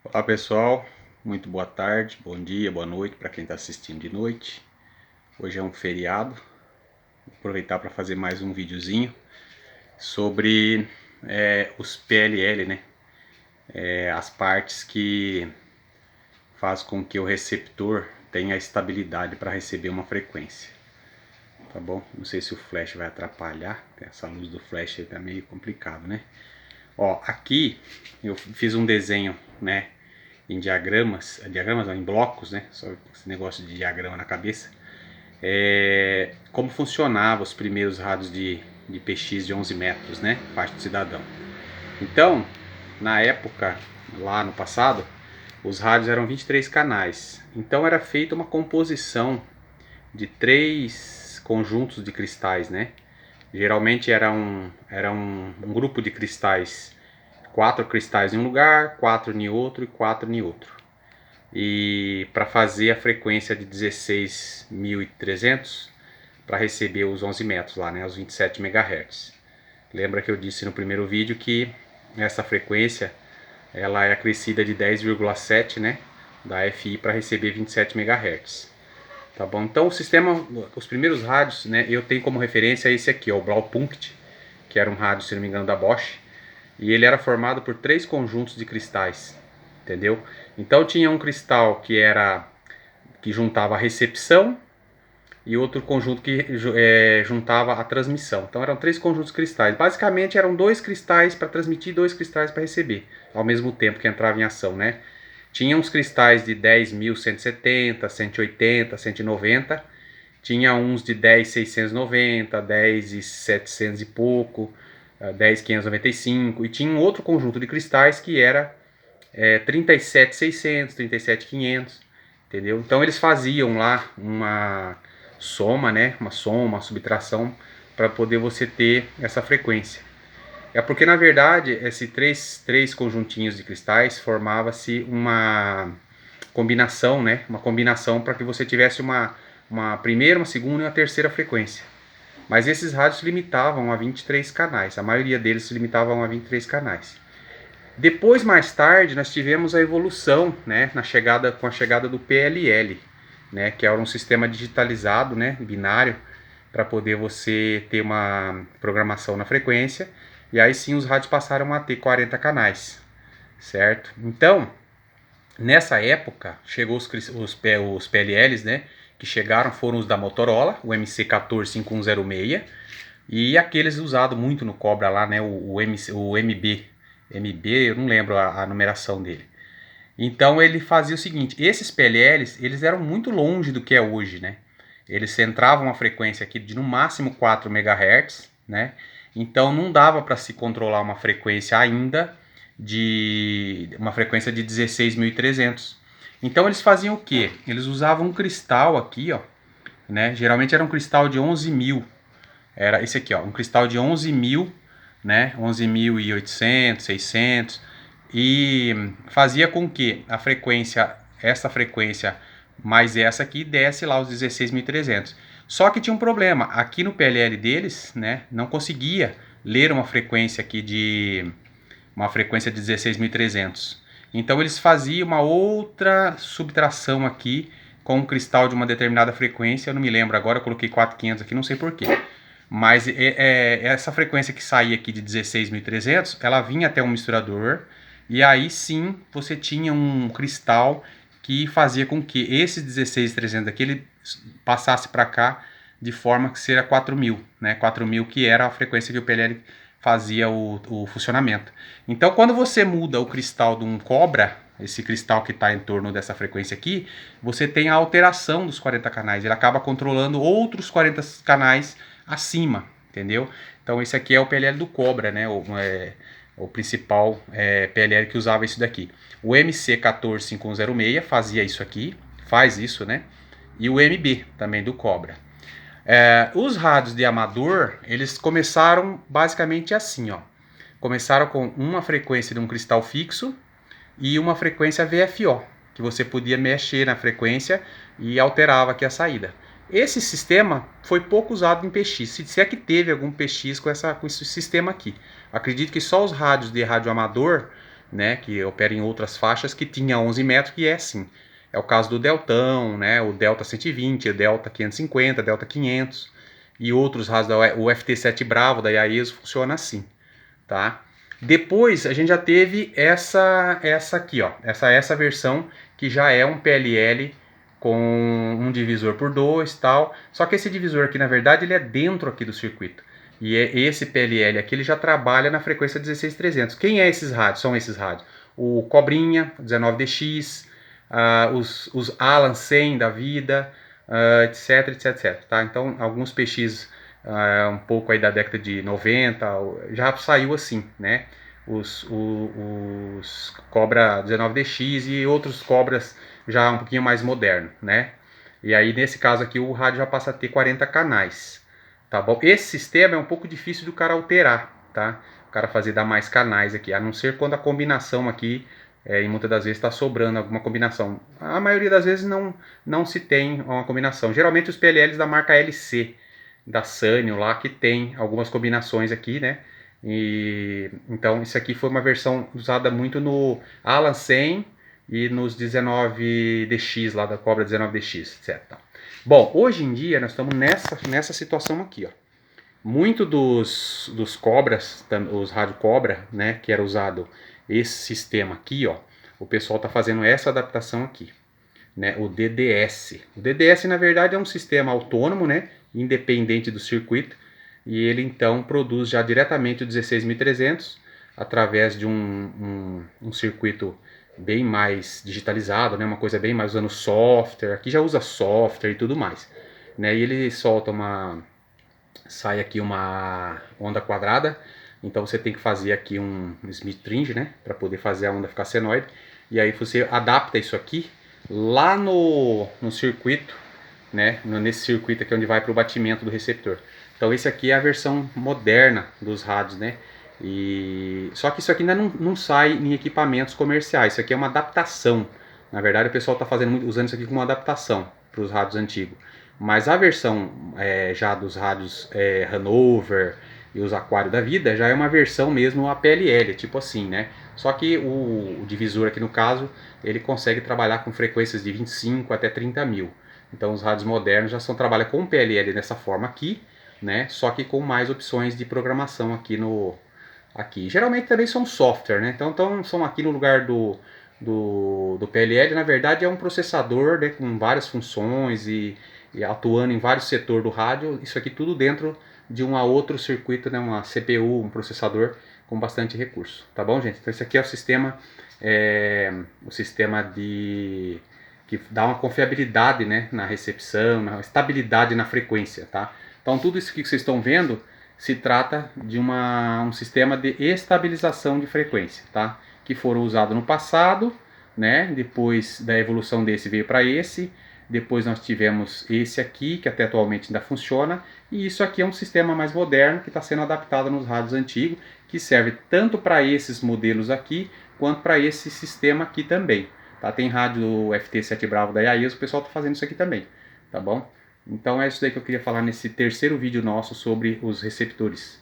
Olá pessoal, muito boa tarde, bom dia, boa noite para quem está assistindo de noite. Hoje é um feriado, vou aproveitar para fazer mais um videozinho sobre os PLL, né? As partes que faz com que o receptor tenha estabilidade para receber uma frequência, tá bom? Não sei se o flash vai atrapalhar, essa luz do flash está meio complicado, né? Ó, aqui eu fiz um desenho, né? Em diagramas não, em blocos, né? Só esse negócio de diagrama na cabeça. Como funcionava os primeiros rádios de PX de 11 metros, né? Parte do cidadão. Então, na época, lá no passado, os rádios eram 23 canais. Então era feita uma composição de 3 conjuntos de cristais, né? Geralmente era um grupo de cristais, 4 cristais em um lugar, 4 em outro e 4 em outro. E para fazer a frequência de 16.300 para receber os 11 metros lá, né, os 27 MHz. Lembra que eu disse no primeiro vídeo que essa frequência ela é acrescida de 10,7, né, da FI para receber 27 MHz. Tá bom? Então o sistema, os primeiros rádios, né, eu tenho como referência esse aqui, ó, o Blaupunkt, que era um rádio, se não me engano, da Bosch, e ele era formado por 3 conjuntos de cristais, entendeu? Então tinha um cristal que juntava a recepção e outro conjunto que juntava a transmissão. Então eram 3 conjuntos de cristais. Basicamente eram 2 cristais para transmitir, 2 cristais para receber, ao mesmo tempo que entrava em ação, né? Tinha uns cristais de 10.170, 180, 190. Tinha uns de 10.690, 10.700 e pouco, 10.595. E tinha um outro conjunto de cristais que era 37.600, 37.500, entendeu? Então eles faziam lá uma soma, né? Uma subtração para poder você ter essa frequência. É porque na verdade esses três conjuntinhos de cristais formava-se uma combinação, né? Uma combinação para que você tivesse uma primeira, uma segunda e uma terceira frequência. Mas esses rádios se limitavam a 23 canais. A maioria deles se limitavam a 23 canais. Depois, mais tarde, nós tivemos a evolução, né, com a chegada do PLL, né, que era um sistema digitalizado, né, binário, para poder você ter uma programação na frequência. E aí sim os rádios passaram a ter 40 canais, certo? Então, nessa época, chegou os PLLs, né, que chegaram foram os da Motorola, o MC14506, e aqueles usados muito no Cobra lá, né, o MB, eu não lembro a numeração dele. Então ele fazia o seguinte, esses PLLs, eles eram muito longe do que é hoje, né? Eles centravam a frequência aqui de no máximo 4 MHz, né? Então não dava para se controlar uma frequência ainda de uma frequência de 16.300. Então eles faziam o quê? Eles usavam um cristal aqui, ó, né? Geralmente era um cristal de 11.000. Era esse aqui, ó, um cristal de 11.000, né? 11.800, 600, e fazia com que a frequência, essa frequência mais essa aqui, desse lá os 16.300. Só que tinha um problema, aqui no PLL deles, né, não conseguia ler uma frequência aqui de 16.300. Então eles faziam uma outra subtração aqui com um cristal de uma determinada frequência, eu não me lembro agora, eu coloquei 4.500 aqui, não sei porquê. Mas essa frequência que saía aqui de 16.300, ela vinha até um misturador, e aí sim você tinha um cristal que fazia com que esse 16.300 aqui ele passasse para cá de forma que seria 4.000, né? 4.000 que era a frequência que o PLL fazia o funcionamento. Então quando você muda o cristal de um Cobra, esse cristal que está em torno dessa frequência aqui, você tem a alteração dos 40 canais, ele acaba controlando outros 40 canais acima, entendeu? Então esse aqui é o PLL do Cobra, né? O principal PLL que usava isso daqui. O MC14506 fazia isso aqui, faz isso, né? E o MB também do Cobra. Os rádios de amador, eles começaram basicamente assim, ó. Começaram com uma frequência de um cristal fixo e uma frequência VFO, que você podia mexer na frequência e alterava aqui a saída. Esse sistema foi pouco usado em PX, se é que teve algum PX com esse sistema aqui. Acredito que só os rádios de rádio amador né, que opera em outras faixas, que tinha 11 metros, que é assim. É o caso do Deltão, né, o Delta 120, o Delta 550, Delta 500 e outros rádios, o FT7 Bravo da Yaesu funciona assim, tá? Depois a gente já teve essa aqui, ó, essa versão que já é um PLL com um divisor por 2 tal. Só que esse divisor aqui, na verdade, ele é dentro aqui do circuito. E esse PLL aqui, ele já trabalha na frequência 16300. Quem é esses rádios? São esses rádios. O Cobrinha, 19DX, os Alan 100 da vida, etc, etc, etc. Tá? Então, alguns PX um pouco aí da década de 90, já saiu assim, né? Os Cobra 19DX e outros Cobras já um pouquinho mais moderno, né? E aí, nesse caso aqui, o rádio já passa a ter 40 canais, tá bom? Esse sistema é um pouco difícil do cara alterar, tá? O cara dar mais canais aqui, a não ser quando a combinação aqui, e muitas das vezes está sobrando alguma combinação. A maioria das vezes não se tem uma combinação. Geralmente os PLLs da marca LC, da Sanyo lá, que tem algumas combinações aqui, né? E então isso aqui foi uma versão usada muito no Alan 100 e nos 19DX lá da Cobra 19DX, etc. Bom, hoje em dia nós estamos nessa situação aqui, ó. Muito dos Cobras, os rádio Cobra, né, que era usado esse sistema aqui, ó, o pessoal está fazendo essa adaptação aqui, né, o DDS. O DDS na verdade é um sistema autônomo, né, independente do circuito, e ele então produz já diretamente o 16300 através de um circuito bem mais digitalizado, né, uma coisa bem mais usando software. Aqui já usa software e tudo mais, né, e ele solta sai aqui uma onda quadrada, então você tem que fazer aqui um Smith-Tringe, né, para poder fazer a onda ficar senoide, e aí você adapta isso aqui lá no circuito, né, nesse circuito aqui onde vai para o batimento do receptor. Então esse aqui é a versão moderna dos rádios, né, e só que isso aqui ainda não sai em equipamentos comerciais, isso aqui é uma adaptação. Na verdade o pessoal está usando isso aqui como uma adaptação para os rádios antigos. Mas a versão já dos rádios Hanover e os Aquário da vida já é uma versão mesmo APLL, tipo assim, né? Só que o divisor aqui no caso, ele consegue trabalhar com frequências de 25 até 30 mil. Então os rádios modernos já trabalham com PLL dessa forma aqui, né? Só que com mais opções de programação aqui. Geralmente também são software, né? Então são aqui no lugar do PLL, na verdade é um processador, né, com várias funções e atuando em vários setores do rádio, isso aqui tudo dentro de um outro circuito, né, uma CPU, um processador com bastante recurso, tá bom, gente? Então esse aqui é o sistema que dá uma confiabilidade, né, na recepção, na estabilidade na frequência, tá? Então tudo isso que vocês estão vendo se trata de um sistema de estabilização de frequência, tá? Que foram usados no passado, né? Depois da evolução desse veio para esse. Depois nós tivemos esse aqui, que até atualmente ainda funciona, e isso aqui é um sistema mais moderno que está sendo adaptado nos rádios antigos, que serve tanto para esses modelos aqui, quanto para esse sistema aqui também. Tá? Tem rádio FT7 Bravo da Yaesu, o pessoal está fazendo isso aqui também, tá bom? Então é isso daí que eu queria falar nesse terceiro vídeo nosso sobre os receptores.